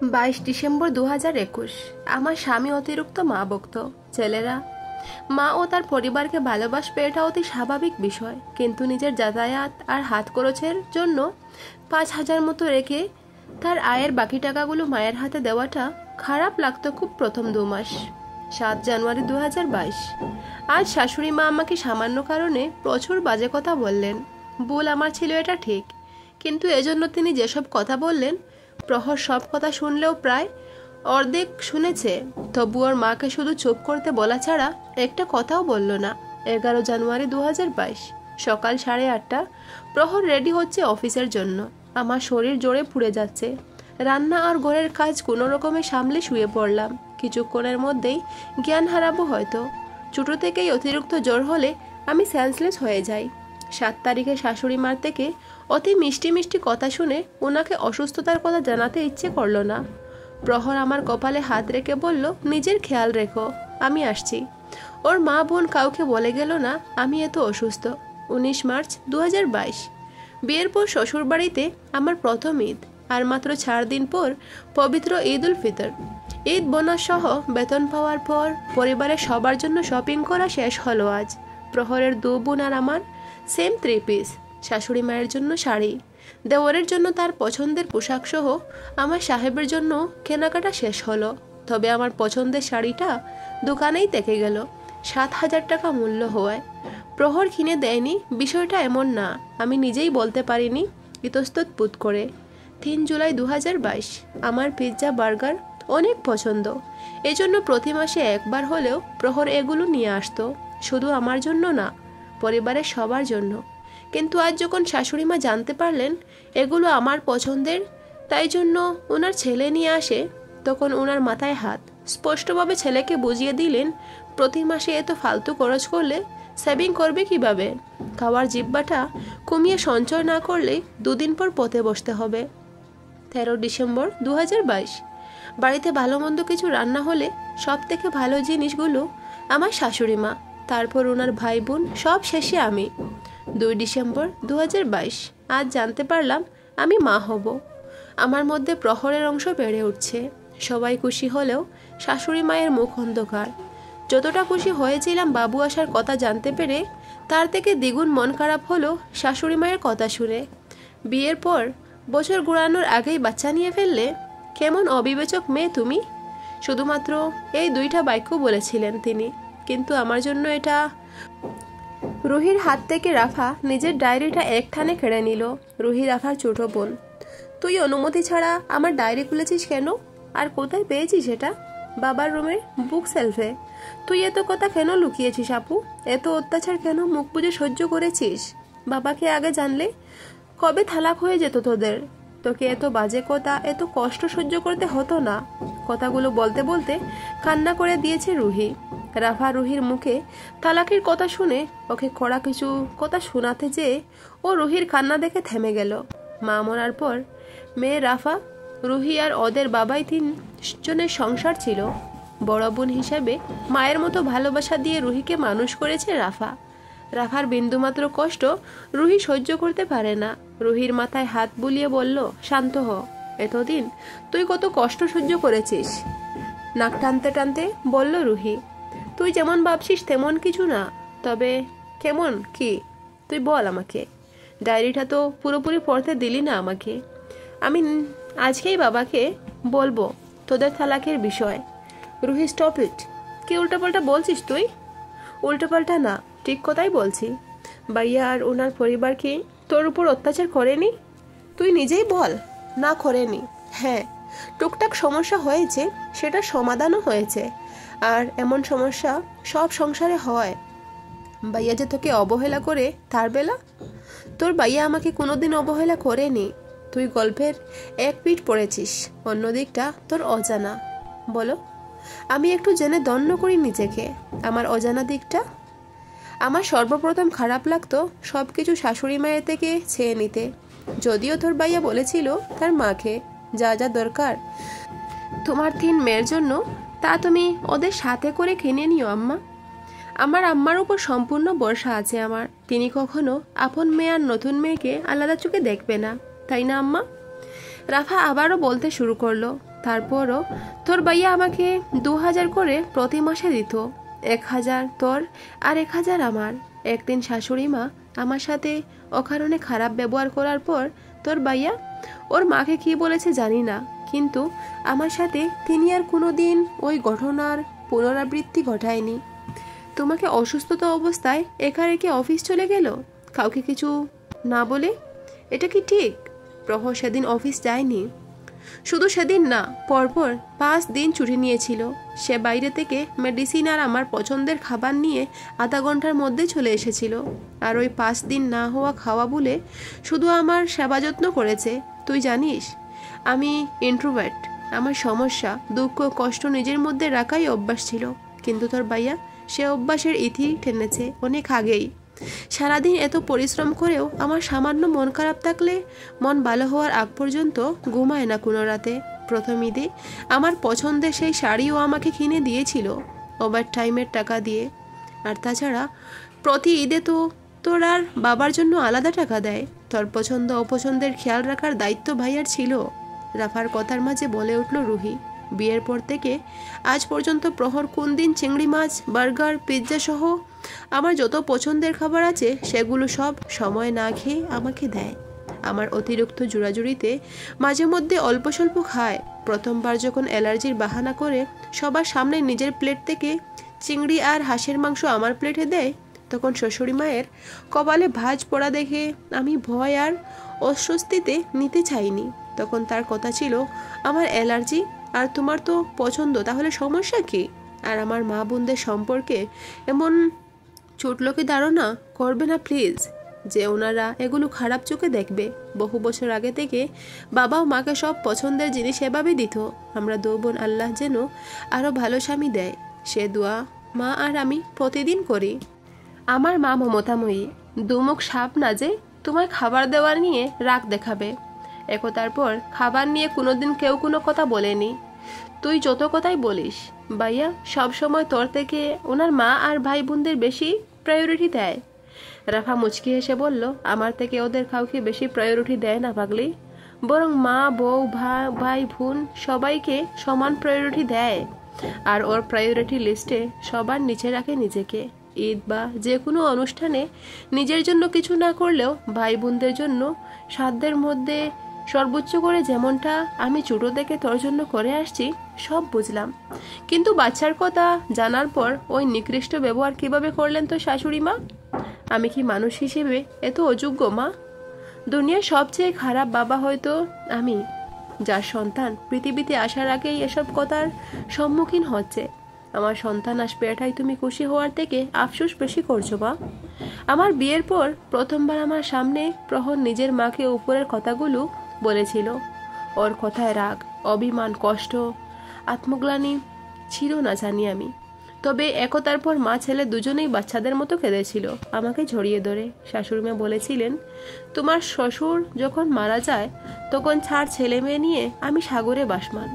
22 December 2021। আমার স্বামী অতিরিক্ত মা ভক্ত। ছেলেরা মা ও তার পরিবারকে ভালোবাসবে, এটা অতি স্বাভাবিক বিষয়, কিন্তু নিজের যাতায়াত আর হাত খরচের জন্য 5,000 মতো রেখে তার আয়ের বাকি টাকাগুলো মায়ের হাতে দেওয়াটা খারাপ লাগতো খুব প্রথম 2 মাস। 7 জানুয়ারি 2022। আজ শাশুড়ি মা আমাকে সামান্য কারণে প্রচুর বাজে কথা বললেন। ভুল আমার ছিল, এটা ঠিক, কিন্তু এজন্য তিনি যেসব কথা বললেন, প্রহর সব কথা শুনলেও প্রায় অর্ধেক শুনেছে, তবু ওর মাকে শুধু চুপ করতে বলা ছাড়া একটা কথাও বলল না। 11 জানুয়ারি 2022। সকাল 8:30। প্রহর রেডি হচ্ছে অফিসের জন্য। আমার শরীর জোরে পুড়ে যাচ্ছে। রান্না আর ঘরের কাজ কোনো রকমে সামলে শুয়ে পড়লাম। কিছুক্ষণের মধ্যেই জ্ঞান হারাবো হয়তো। ছোট থেকেই অতিরিক্ত জ্বর হলে আমি সেন্সলেস হয়ে যাই। 7 তারিখে শাশুড়ি মার থেকে অতি মিষ্টি মিষ্টি কথা শুনে ওনাকে অসুস্থতার কথা জানাতে ইচ্ছে করলো না। প্রহর আমার কপালে হাত রেখে বলল, নিজের খেয়াল রেখো, আমি আসছি। ওর মা বোন কাউকে বলে গেল না আমি এত অসুস্থ। 19 মার্চ 2022। বিয়ের পর শ্বশুর বাড়িতে আমার প্রথম ঈদ, আর মাত্র 4 দিন পর পবিত্র ঈদ উল ফিতর। ঈদ বোনাস সহ বেতন পাওয়ার পর পরিবারের সবার জন্য শপিং করা শেষ হলো আজ। প্রহরের 2 বোন আর আমার সেম 3 পিস, শাশুড়ি মায়ের জন্য শাড়ি, দেওরের জন্য তার পছন্দের পোশাক সহ আমার সাহেবের জন্য কেনাকাটা শেষ হলো। তবে আমার পছন্দের শাড়িটা দোকানেই থেকে গেল 7,000 টাকা মূল্য হওয়ায়। প্রহর কিনে দেয়নি বিষয়টা এমন না, আমি নিজেই বলতে পারিনি ইতস্তত বোধ করে। 3 জুলাই 2022। আমার পিৎজা বার্গার অনেক পছন্দ, এজন্য প্রতি মাসে একবার হলেও প্রহর এগুলো নিয়ে আসতো। শুধু আমার জন্য না, পরিবারের সবার জন্য। কিন্তু আজ যখন শাশুড়ি মা জানতে পারলেন এগুলো আমার পছন্দের, তাই জন্য ওনার ছেলে নিয়ে আসে, তখন ওনার মাথায় হাত। স্পষ্টভাবে ছেলেকে বুঝিয়ে দিলেন প্রতি মাসে এত ফালতু খরচ করলে সেভিং করবে কিভাবে। খাওয়ার জিব্বাটা কমিয়ে সঞ্চয় না করলে 2 দিন পর পথে বসতে হবে। 13 ডিসেম্বর 2022। বাড়িতে ভালো মন্দ কিছু রান্না হলে সব থেকে ভালো জিনিসগুলো আমার শাশুড়ি মা, তারপর ওনার ভাই বোন, সব শেষে আমি। 2 ডিসেম্বর 2022। আজ জানতে পারলাম আমি মা হব। আমার মধ্যে প্রহরের অংশ বেড়ে উঠছে। সবাই খুশি হলেও শাশুড়ি মায়ের মুখ অন্ধকার। যতটা খুশি হয়েছিলাম বাবু আসার কথা জানতে পেরে, তার থেকে দ্বিগুণ মন খারাপ হলো শাশুড়ি মায়ের কথা শুনে। বিয়ের পর বছর ঘোরানোর আগেই বাচ্চা নিয়ে ফেললে, কেমন অবিবেচক মেয়ে তুমি। শুধুমাত্র এই 2টা বাক্য বলেছিলেন তিনি, কিন্তু আমার জন্য এটা। রুহির হাত থেকে রাফা নিজের ডায়েরিটা একখানে কেড়ে নিল। রুহি রাফার ছোট বোন। তুই অনুমতি ছাড়া আমার ডায়েরি খুলেছিস কেন? আর কোথায় পেয়েছিস এটা? বাবার রুমের বুক সেলফে। তুই এত কথা কেন লুকিয়েছিস আপু? এত অত্যাচার কেন মুখ বুজে সহ্য করেছিস? বাবাকে আগে জানলে কবে তালাক হয়ে যেত তোদের। তোকে এত বাজে কথা, এত কষ্ট সহ্য করতে হতো না। কথাগুলো বলতে বলতে কান্না করে দিয়েছে রুহি। রাফা রুহির মুখে তালাকের কথা শুনে ওকে কড়া কিছু কথা শোনাতে যেয়ে ও রুহির কান্না দেখে থেমে গেল। মা মরার পর মেয়ে রাফা, রুহি আর ওদের বাবাই 3 জনের সংসার ছিল। বড় বোন হিসেবে মায়ের মতো ভালোবাসা দিয়ে রুহিকে মানুষ করেছে রাফা। রাফার বিন্দুমাত্র কষ্ট রুহি সহ্য করতে পারে না। রুহির মাথায় হাত বুলিয়ে বলল, শান্ত হ। এতদিন তুই কত কষ্ট সহ্য করেছিস। নাক টানতে টানতে বলল রুহি, তুই যেমন ভাবছিস তেমন কিছু না। তবে কেমন কি তুই বল আমাকে। ডায়েরিটা তো পুরোপুরি পড়তে দিলি না আমাকে। আমি আজকেই বাবাকে বলবো তোদের তালাকের বিষয়। Ruhi, stop it. কি উল্টোপাল্টা বলছিস তুই? উল্টোপাল্টা না, ঠিক কথাই বলছি। ভাইয়া আর ওনার পরিবার কি তোর উপর অত্যাচার করেনি? তুই নিজেই বল। না করেনি। হ্যাঁ, টুকটাক সমস্যা হয়েছে, সেটা সমাধানও হয়েছে। আর এমন সমস্যা সব সংসারে হয়। ভাইয়া যে তোকে অবহেলা করে তার বেলা? তোর ভাইয়া আমাকে কোনোদিন অবহেলা করেনি। তুই গল্পের এক পিঠ পড়েছিস, অন্য দিকটা তোর অজানা। বলো, আমি একটু জেনে দণ্ড করি নিজেকে। আমার অজানা দিকটা? আমার সর্বপ্রথম খারাপ লাগতো সবকিছু শাশুড়ি মায়ের থেকে ছেয়ে নিতে। যদিও তোর ভাইয়া বলেছিল তার মাকে যা যা দরকার তোমার 3 মেয়ের জন্য তা তুমি ওদের সাথে করে কিনে নিও আম্মা। আমার আম্মার উপর সম্পূর্ণ ভরসা আছে আমার। তিনি কখনো আপন মেয়ে আর নতুন মেয়েকে আলাদা চোখে দেখবে না, তাই না আম্মা? রাফা আবারও বলতে শুরু করলো, তারপরও তোর ভাইয়া আমাকে 2000 করে প্রতি মাসে দিত, 1000 তোর আর 1000 আমার। একদিন শাশুড়ি মা আমার সাথে অকারণে খারাপ ব্যবহার করার পর তোর ভাইয়া ওর মাকে কি বলেছে জানি না, কিন্তু আমার সাথে তিনি আর কোনোদিন ওই ঘটনার পুনরাবৃত্তি ঘটায়নি। তোমাকে অসুস্থতা অবস্থায় একা রেখে অফিস চলে গেল কাউকে কিছু না বলে, এটা কি ঠিক? প্রহর সেদিন অফিস যায়নি। শুধু সেদিন না, পরপর 5 দিন ছুটি নিয়েছিল। সে বাইরে থেকে মেডিসিন আর আমার পছন্দের খাবার নিয়ে আধা ঘন্টার মধ্যে চলে এসেছিল। আর ওই 5 দিন না হওয়া খাওয়া বলে শুধু আমার সেবা যত্ন করেছে। তুই জানিস আমি ইন্ট্রোভার্ট, আমার সমস্যা দুঃখ কষ্ট নিজের মধ্যে রাখাই অভ্যাস ছিল, কিন্তু তোর ভাইয়া সে অভ্যাসের ইতি টেনেছে অনেক আগেই। সারাদিন এত পরিশ্রম করেও আমার সামান্য মন খারাপ থাকলে মন ভালো হওয়ার আগ পর্যন্ত ঘুমায় না কোনো রাতে। প্রথম ঈদে আমার পছন্দের সেই শাড়িও আমাকে কিনে দিয়েছিল ওভার টাইমের টাকা দিয়ে। আর তাছাড়া প্রতি ঈদে তো তোর আর বাবার জন্য আলাদা টাকা দেয়। তোর পছন্দ অপছন্দের খেয়াল রাখার দায়িত্ব ভাইয়ার ছিল। রাফার কথার মাঝে বলে উঠল রুহি। বিয়ের পর থেকে আজ পর্যন্ত প্রহর কোন দিন চিংড়ি মাছ, বার্গার, পিৎজা সহ আমার যত পছন্দের খাবার আছে সেগুলো সব সময় না খেয়ে আমাকে দেয়। আমার অতিরিক্ত জোড়াজুড়িতে মাঝে মধ্যে অল্প স্বল্প খায়। প্রথমবার যখন অ্যালার্জির বাহানা করে সবার সামনে নিজের প্লেট থেকে চিংড়ি আর হাঁসের মাংস আমার প্লেটে দেয়, তখন শ্বশুরি মায়ের কপালে ভাঁজ পড়া দেখে আমি ভয় আর অস্বস্তিতে নিতে চাইনি। তখন তার কথা ছিল, আমার অ্যালার্জি আর তোমার তো পছন্দ, তাহলে সমস্যা কি? আর আমার মা বোনদের সম্পর্কে এমন ছোটলোকি ধারণা করবে না প্লিজ, যে ওনারা এগুলো খারাপ চোখে দেখবে। বহু বছর আগে থেকে বাবা ও মাকে সব পছন্দের জিনিস এভাবে দিত। আমরা দু বোন আল্লাহ যেন আরও ভালো স্বামী দেয়, সে দোয়া মা আর আমি প্রতিদিন করি। আমার মা মমতাময়ী, দুমুখ সাপ না যে তোমায় খাবার দেওয়ার নিয়ে রাগ দেখাবে। একতার পর খাবার নিয়ে কোনোদিন কেউ কোনো কথা বলেনি। তুই যত কথাই বলিস, ভাইয়া সবসময় তোর থেকে ওনার মা আর ভাই বোনদের বেশি প্রায়োরিটি দেয়। রাফা মুচকি হেসে বলল, আমার থেকে ওদের কাউকে বেশি প্রায়োরিটি দেয় না পাগলি, বরং মা বউ ভাই বোন সবাইকে সমান প্রায়োরিটি দেয়। আর ওর প্রায়োরিটি লিস্টে সবার নিচে রাখে নিজেকে। ঈদ বা যে কোনো অনুষ্ঠানে নিজের জন্য কিছু না করলেও ভাই বোনদের জন্য সাধ্যের মধ্যে সর্বোচ্চ করে, যেমনটা আমি ছোট থেকে তোর জন্য করে আসছি। সব বুঝলাম, কিন্তু বাচ্চার কথা জানার পর ওই নিকৃষ্ট ব্যবহার কিভাবে করলেন তো শাশুড়ি মা? আমি কি মানুষ হিসেবে এত অযোগ্য মা? দুনিয়ার সবচেয়ে খারাপ বাবা হয়তো আমি, যার সন্তান পৃথিবীতে আসার আগেই এসব কথার সম্মুখীন হচ্ছে। আমার সন্তান আসবে এটাই তুমি খুশি হওয়ার থেকে আফসোস বেশি করছো মা। আমার বিয়ের পর প্রথমবার আমার সামনে প্রহর নিজের মাকে উপরের কথাগুলো বলেছিল। ওর কথায় রাগ, অভিমান, কষ্ট, আত্মগ্লানি ছিল না জানি আমি, তবে একতার পর মা ছেলে দুজনেই বাচ্চাদের মতো কেঁদেছিল আমাকে জড়িয়ে ধরে। শাশুড়িমা বলেছিলেন, তোমার শ্বশুর যখন মারা যায় তখন 4 ছেলে মেয়ে নিয়ে আমি সাগরে বাসমান।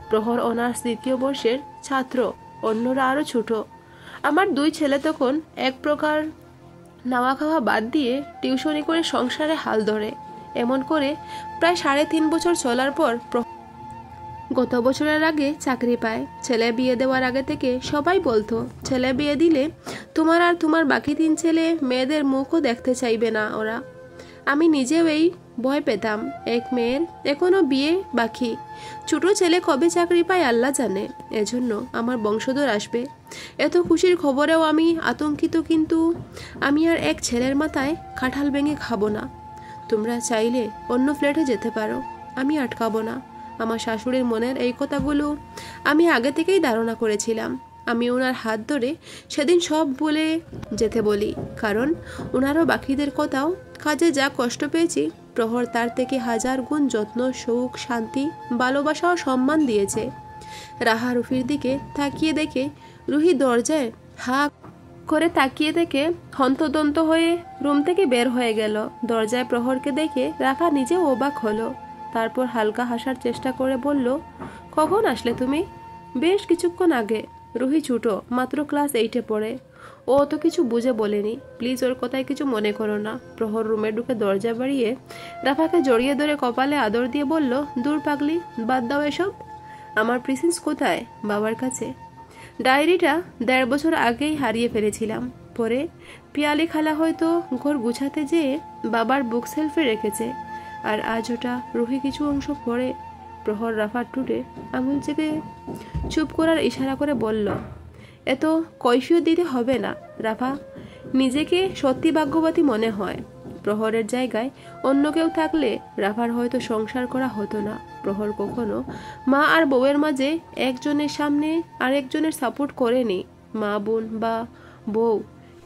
প্রহর অনার্স 2য় বর্ষের ছাত্র, অন্যরা আরও ছোট। আমার 2 ছেলে তখন এক প্রকার নাওয়া খাওয়া বাদ দিয়ে টিউশনি করে সংসারে হাল ধরে। এমন করে প্রায় 3.5 বছর চলার পর গত বছরের আগে চাকরি পায়। ছেলে বিয়ে দেওয়ার আগে থেকে সবাই বলতো, ছেলে বিয়ে দিলে তোমার আর তোমার বাকি 3 ছেলে মেয়েদের মুখও দেখতে চাইবে না ওরা। আমি নিজেও এই ভয় পেতাম। এক মেয়ের এখনো বিয়ে বাকি, ছোট ছেলে কবে চাকরি পায় আল্লাহ জানে। এজন্য আমার বংশধর আসবে এত খুশির খবরেও আমি আতঙ্কিত, কিন্তু আমি আর এক ছেলের মাথায় কাঁঠাল ভেঙে খাবো না। তোমরা চাইলে অন্য ফ্ল্যাটে যেতে পারো, আমি আটকাবো না। আমার শাশুড়ির মনের এই কথাগুলো আমি আগে থেকেই ধারণা করেছিলাম। আমি ওনার হাত ধরে সেদিন সব বলে যেতে বলি, কারণ ওনারও বাকিদের কথাও, কাজে যা কষ্ট পেয়েছি প্রহর তার থেকে 1000 গুণ যত্ন, সুখ, শান্তি, ভালোবাসা ও সম্মান দিয়েছে। রাহা রুফির দিকে তাকিয়ে দেখে রুহি দরজায় হা করে তাকিয়ে দেখে হন্তদন্ত হয়ে রুম থেকে বের হয়ে গেল। দরজায় প্রহরকে দেখে রাখা নিজে অবাক হলো। তারপর হালকা হাসার চেষ্টা করে বলল, কখন আসলে তুমি? বেশ কিছুক্ষণ আগে। রুহি ছোট, মাত্র ক্লাস 8-এ পড়ে, ও তো কিছু বুঝে বলেনি, প্লিজ ওর কথায় কিছু মনে করো না। প্রহর রুমে ঢুকে দরজা বাড়িয়ে রাফাকে জড়িয়ে ধরে কপালে আদর দিয়ে বলল, দূর পাগলি, বাদ দাও এসব। আমার প্রিন্সেস কোথায়? বাবার কাছে। ডায়েরিটা 1.5 বছর আগেই হারিয়ে ফেলেছিলাম। পরে পিয়ালি খালা হয়তো ঘর গুছাতে যেয়ে বাবার বুক সেলফে রেখেছে, আর আজ ওটা রুহি কিছু অংশ পড়ে। প্রহর রাফার টুটে আঙুল চেপে চুপ করার ইশারা করে বলল, এত কৈফিয়ত দিতে হবে না রাফা। নিজেকে সত্যি ভাগ্যবতী মনে হয়। প্রহরের জায়গায় অন্য কেউ থাকলে রাফার হয়তো সংসার করা হতো না। প্রহর কখনো মা আর বউয়ের মাঝে একজনের সামনে আর একজনের সাপোর্ট করেনি। মা বোন বা বউ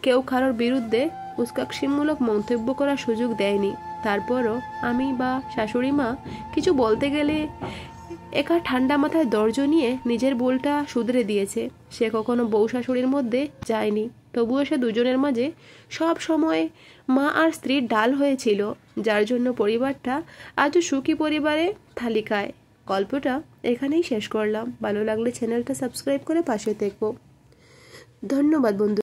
কেউ কারোর বিরুদ্ধে উস্কাক্ষিমূলক মন্তব্য করার সুযোগ দেয়নি। তারপরও আমি বা শাশুড়ি মা কিছু বলতে গেলে একা ঠান্ডা মাথায় ধৈর্য নিয়ে নিজের ভুলটা শুধরে দিয়েছে। সে কখনো বউ শাশুড়ির মধ্যে যায়নি, তবুও সে দুজনের মাঝে সব সময় মা আর স্ত্রীর ডাল হয়েছিল, যার জন্য পরিবারটা আজও সুখী পরিবারের তালিকায়। গল্পটা এখানেই শেষ করলাম। ভালো লাগলে চ্যানেলটা সাবস্ক্রাইব করে পাশে থেকো। ধন্যবাদ বন্ধু।